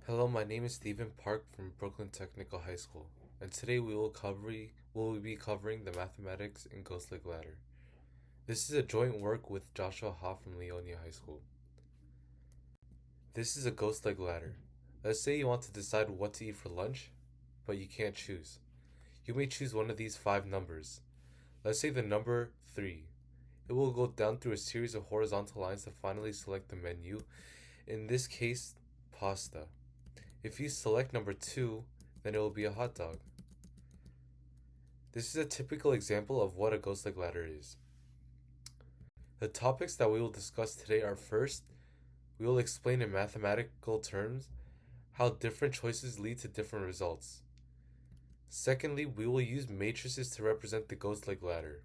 Hello, my name is Stephen Park from Brooklyn Technical High School, and today we will be covering the mathematics in Ghost Lake Ladder. This is a joint work with Joshua Ha from Leonia High School. This is a Ghost Lake Ladder. Let's say you want to decide what to eat for lunch, but you can't choose. You may choose one of these five numbers. Let's say the number 3. It will go down through a series of horizontal lines to finally select the menu, in this case, pasta. If you select number 2, then it will be a hot dog. This is a typical example of what a ghost leg ladder is. The topics that we will discuss today are: first, we will explain in mathematical terms how different choices lead to different results. Secondly, we will use matrices to represent the ghost leg ladder.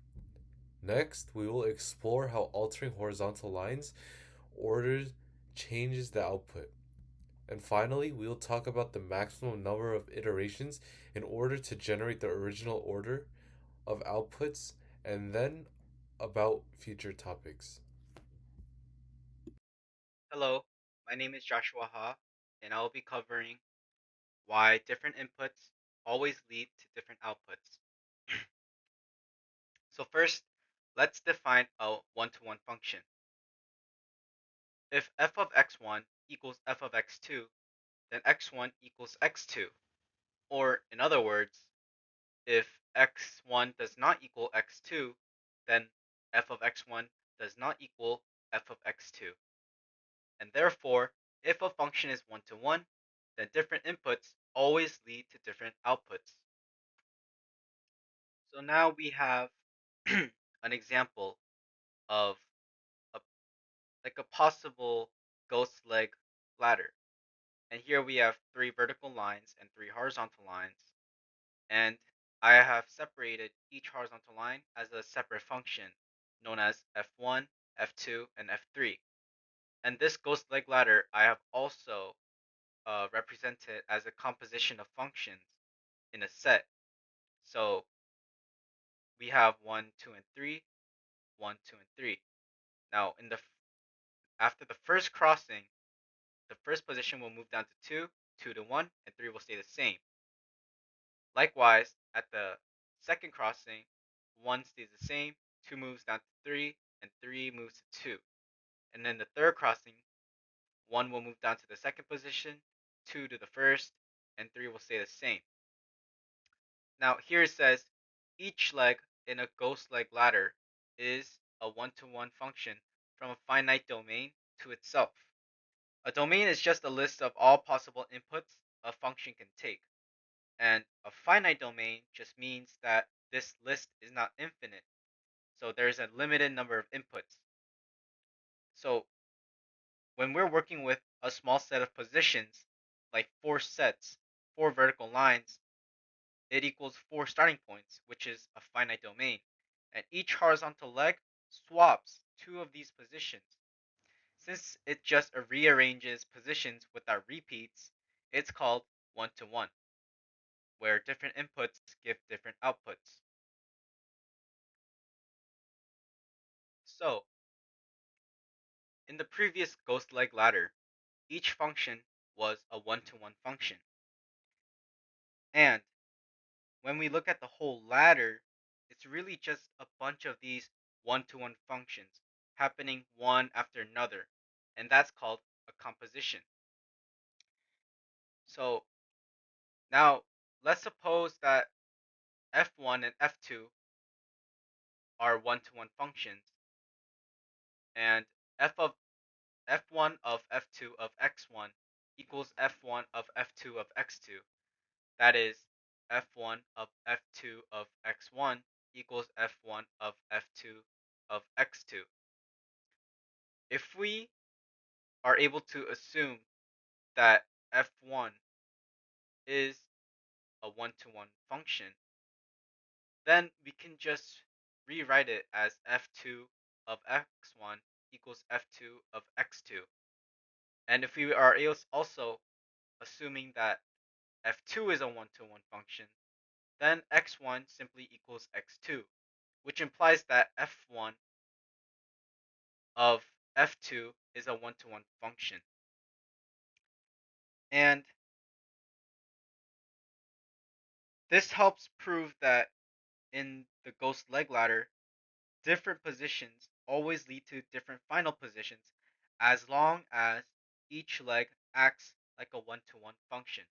Next, we will explore how altering horizontal lines orders changes the output. And finally, we will talk about the maximum number of iterations in order to generate the original order of outputs, and then about future topics. Hello, my name is Joshua Ha, and I will be covering why different inputs always lead to different outputs. So first, let's define a one-to-one function. If f of x1 equals f of x2, then x1 equals x2. Or in other words, if x1 does not equal x2, then f of x1 does not equal f of x2. And therefore, if a function is one-to-one, then different inputs always lead to different outputs. So now we have an example of a, like a possible ghost leg ladder. And here we have three vertical lines and three horizontal lines. And I have separated each horizontal line as a separate function known as f1, f2, and f3. And this ghost leg ladder I have also represented as a composition of functions in a set. So we have 1, 2, and 3, 1, 2, and 3. Now, after the first crossing, the first position will move down to 2, 2 to 1, and 3 will stay the same. Likewise, at the second crossing, 1 stays the same, 2 moves down to 3, and 3 moves to 2. And then the third crossing, 1 will move down to the second position, 2 to the first, and 3 will stay the same. Now, here it says each leg in a ghost leg ladder is a one-to-one function from a finite domain to itself. A domain is just a list of all possible inputs a function can take, and a finite domain just means that this list is not infinite, so there's a limited number of inputs. So when we're working with a small set of positions, like four vertical lines, it equals 4 starting points, which is a finite domain. And each horizontal leg swaps 2 of these positions. Since it just rearranges positions without repeats, it's called one-to-one, where different inputs give different outputs. So, in the previous ghost leg ladder, each function was a one-to-one function. And when we look at the whole ladder, it's really just a bunch of these one-to-one functions happening one after another, and that's called a composition. So now let's suppose that f1 and f2 are one-to-one functions, and f of f1 of f2 of x1 equals f1 of f2 of x2. That is, f1 of f2 of x1 equals f1 of f2 of x2. If we are able to assume that f1 is a one-to-one function, then we can just rewrite it as f2 of x1 equals f2 of x2. And if we are also assuming that f2 is a one-to-one function, then x1 simply equals x2, which implies that f1 of f2 is a one-to-one function. And this helps prove that in the ghost leg ladder, different positions always lead to different final positions as long as each leg acts like a one-to-one function.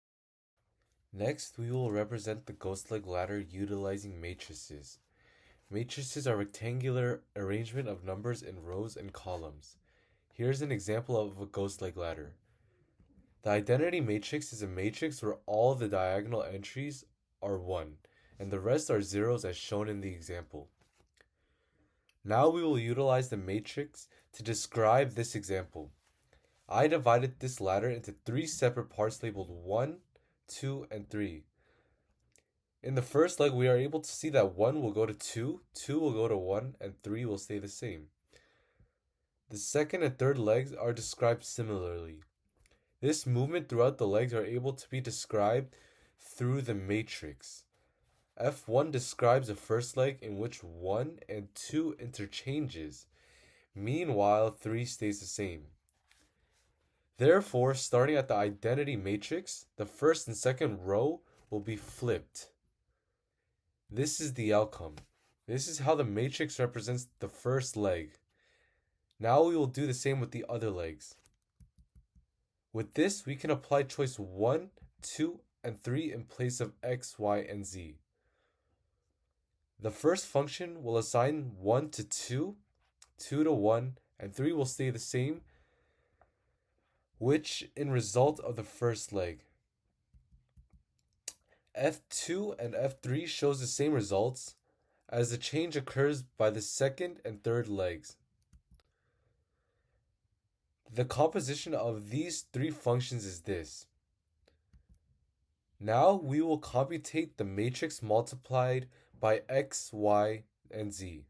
Next, we will represent the ghost leg ladder utilizing matrices. Matrices are rectangular arrangement of numbers in rows and columns. Here's an example of a ghost leg ladder. The identity matrix is a matrix where all the diagonal entries are 1, and the rest are zeros as shown in the example. Now we will utilize the matrix to describe this example. I divided this ladder into 3 separate parts labeled 1, 2, and 3. In the first leg, we are able to see that 1 will go to 2, 2 will go to 1, and 3 will stay the same. The second and third legs are described similarly. This movement throughout the legs are able to be described through the matrix. F1 describes the first leg in which 1 and 2 interchanges. Meanwhile, 3 stays the same. Therefore, starting at the identity matrix, the first and second row will be flipped. This is the outcome. This is how the matrix represents the first leg. Now we will do the same with the other legs. With this, we can apply choice 1, 2, and 3 in place of x, y, and z. The first function will assign 1 to 2, 2 to 1, and 3 will stay the same, which in result of the first leg. F2 and F3 shows the same results as the change occurs by the second and third legs. The composition of these three functions is this. Now we will computate the matrix multiplied by x, y, and z.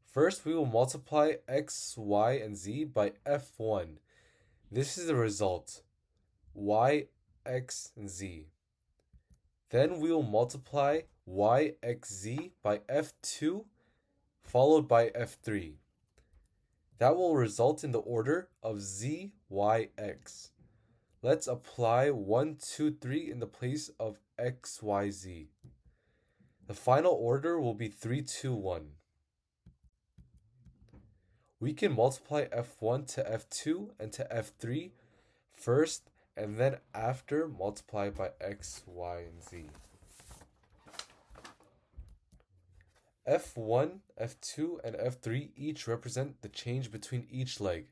First, we will multiply x, y, and z by f1. This is the result, y, x, and z. Then we will multiply y, x, z by f2, followed by f3. That will result in the order of z, y, x. Let's apply 1, 2, 3 in the place of x, y, z. The final order will be 3, 2, 1. We can multiply f1 to f2 and to f3 first, and then after multiply by x, y, and z. F1, F2, and F3 each represent the change between each leg.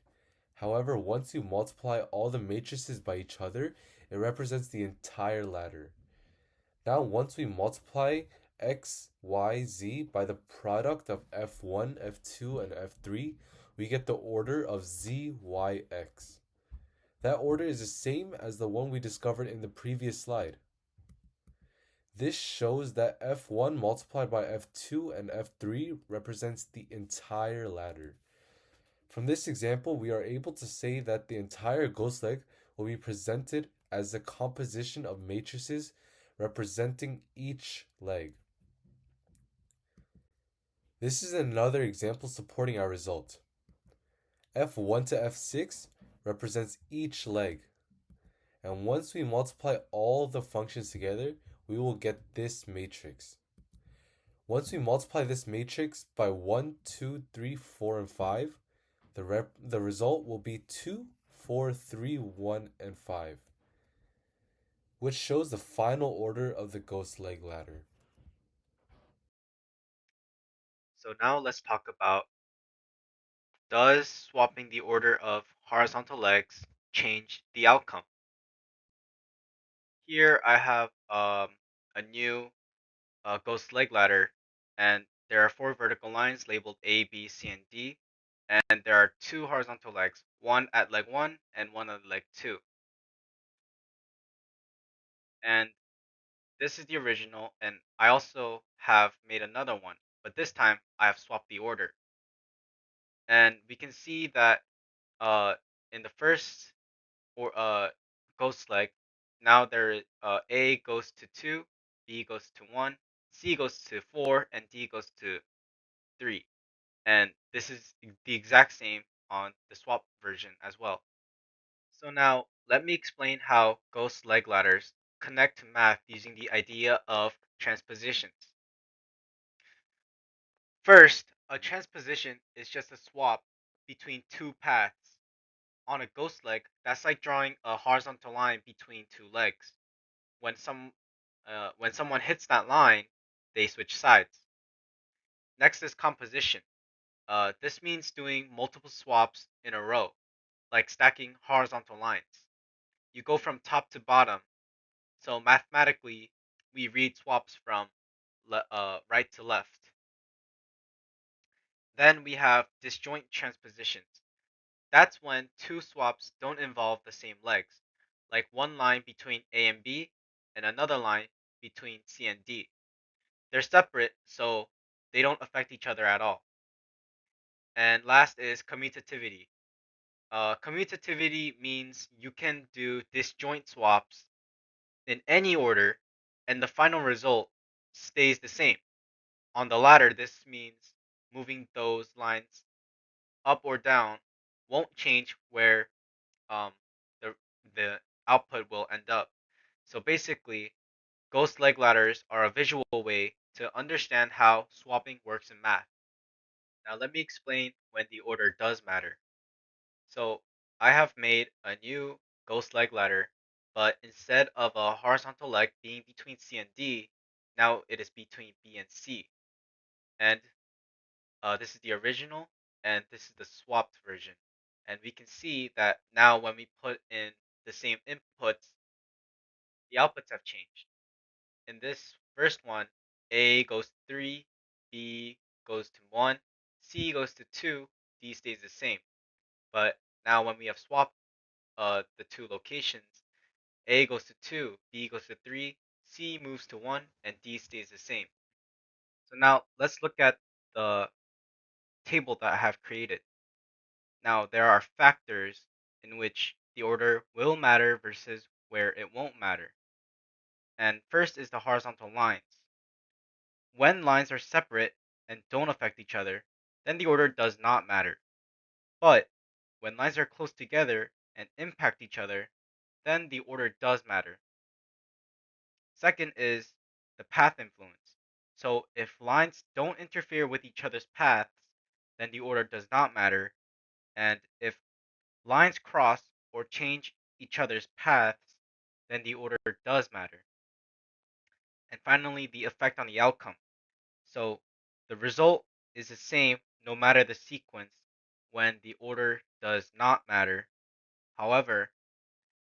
However, once you multiply all the matrices by each other, it represents the entire ladder. Now, once we multiply x, y, z by the product of f1, f2, and f3, we get the order of z, y, x. That order is the same as the one we discovered in the previous slide. This shows that f1 multiplied by f2 and f3 represents the entire ladder. From this example, we are able to say that the entire ghost leg will be presented as a composition of matrices representing each leg. This is another example supporting our result. F1 to F6 represents each leg. And once we multiply all the functions together, we will get this matrix. Once we multiply this matrix by 1, 2, 3, 4, and 5, the result will be 2, 4, 3, 1, and 5, which shows the final order of the ghost leg ladder. So now let's talk about, does swapping the order of horizontal legs change the outcome? Here I have a new ghost leg ladder, and there are 4 vertical lines labeled A, B, C, and D, and there are 2 horizontal legs, one at leg 1 and one at leg 2. And this is the original, and I also have made another one, but this time I have swapped the order. And we can see that uh, in the first or ghost leg, now there A goes to 2, B goes to 1, C goes to 4, and D goes to 3. And this is the exact same on the swap version as well. So now let me explain how ghost leg ladders connect to math using the idea of transpositions. First, a transposition is just a swap between two paths. On a ghost leg, that's like drawing a horizontal line between two legs. When someone hits that line, they switch sides. Next is composition. This means doing multiple swaps in a row, like stacking horizontal lines. You go from top to bottom, so mathematically, we read swaps from right to left. Then we have disjoint transpositions. That's when two swaps don't involve the same legs, like one line between A and B and another line between C and D. They're separate, so they don't affect each other at all. And last is commutativity. Commutativity means you can do disjoint swaps in any order, and the final result stays the same. On the ladder, this means moving those lines up or down won't change where um, the the output will end up. So basically, ghost leg ladders are a visual way to understand how swapping works in math. Now let me explain when the order does matter. So I have made a new ghost leg ladder, but instead of a horizontal leg being between C and D, now it is between B and C. And this is the original, and this is the swapped version. And we can see that now when we put in the same inputs, the outputs have changed. In this first one, A goes to 3, B goes to 1, C goes to 2, D stays the same. But now when we have swapped the two locations, A goes to 2, B goes to 3, C moves to 1, and D stays the same. So now let's look at the table that I have created. Now there are factors in which the order will matter versus where it won't matter. And first is the horizontal lines. When lines are separate and don't affect each other, then the order does not matter. But when lines are close together and impact each other, then the order does matter. Second is the path influence. So if lines don't interfere with each other's paths, then the order does not matter. And if lines cross or change each other's paths, then the order does matter. And finally, the effect on the outcome. So the result is the same no matter the sequence when the order does not matter. However,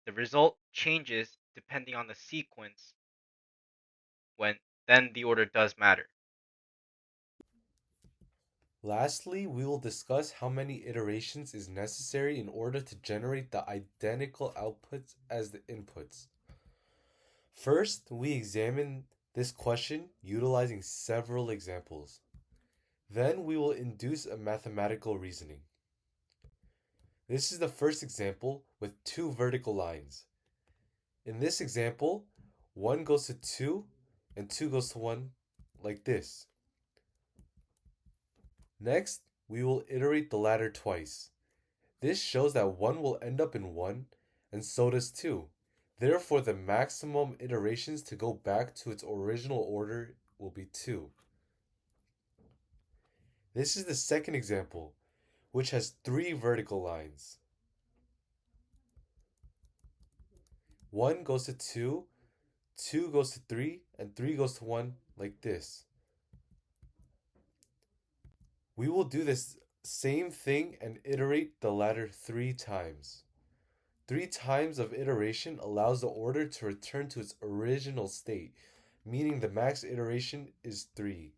the result changes depending on the sequence when then the order does matter. Lastly, we will discuss how many iterations is necessary in order to generate the identical outputs as the inputs. First, we examine this question utilizing several examples. Then we will induce a mathematical reasoning. This is the first example with two vertical lines. In this example, 1 goes to 2 and 2 goes to 1 like this. Next, we will iterate the ladder twice. This shows that 1 will end up in 1 and so does 2. Therefore, the maximum iterations to go back to its original order will be 2. This is the second example, which has 3 vertical lines. 1 goes to 2, 2 goes to 3, and 3 goes to 1 like this. We will do this same thing and iterate the ladder 3 times. 3 times of iteration allows the order to return to its original state, meaning the max iteration is 3.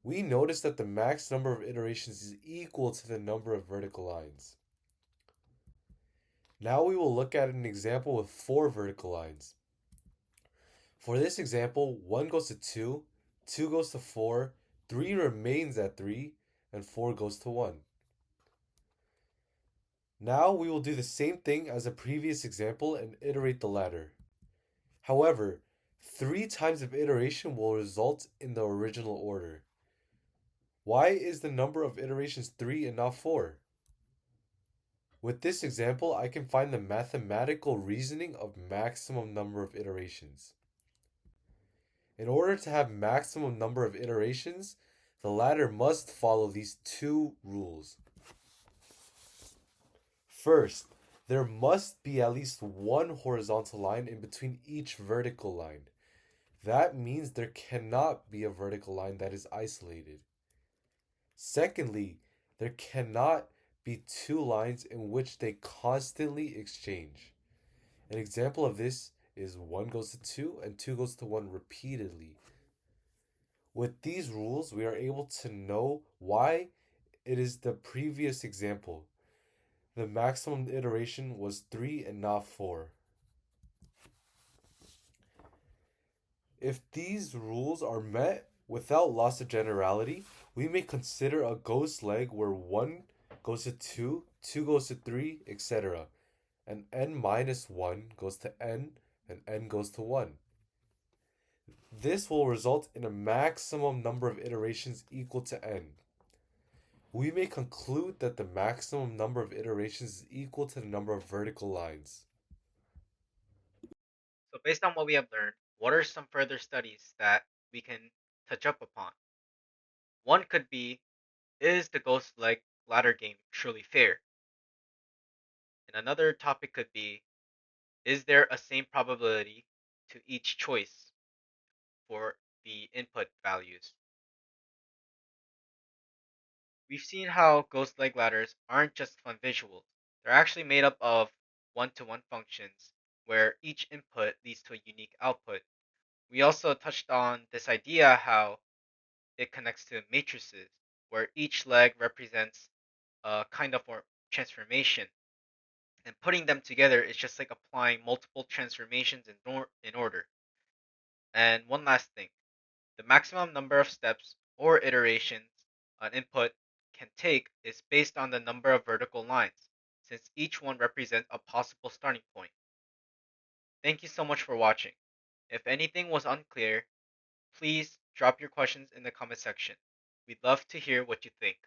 We notice that the max number of iterations is equal to the number of vertical lines. Now we will look at an example with 4 vertical lines. For this example, 1 goes to 2, 2 goes to 4, 3 remains at 3, and 4 goes to 1. Now we will do the same thing as the previous example and iterate the ladder. However, 3 times of iteration will result in the original order. Why is the number of iterations 3 and not 4? With this example, I can find the mathematical reasoning of maximum number of iterations. In order to have maximum number of iterations, the ladder must follow these two rules. First, there must be at least one horizontal line in between each vertical line. That means there cannot be a vertical line that is isolated. Secondly, there cannot be two lines in which they constantly exchange. An example of this is 1 goes to 2 and 2 goes to 1 repeatedly. With these rules, we are able to know why it is the previous example. The maximum iteration was 3 and not 4. If these rules are met without loss of generality, we may consider a ghost leg where 1 goes to 2, 2 goes to 3, etc. And n minus 1 goes to n, and n goes to 1. This will result in a maximum number of iterations equal to n. We may conclude that the maximum number of iterations is equal to the number of vertical lines. So, based on what we have learned, what are some further studies that we can touch up upon? One could be, is the ghost leg ladder game truly fair? And another topic could be, is there a same probability to each choice for the input values? We've seen how ghost leg ladders aren't just fun visuals. They're actually made up of one-to-one functions where each input leads to a unique output. We also touched on this idea how it connects to matrices, where each leg represents a kind of transformation. And putting them together is just like applying multiple transformations in order. And one last thing, the maximum number of steps or iterations an input can take is based on the number of vertical lines, since each one represents a possible starting point. Thank you so much for watching. If anything was unclear, please drop your questions in the comment section. We'd love to hear what you think.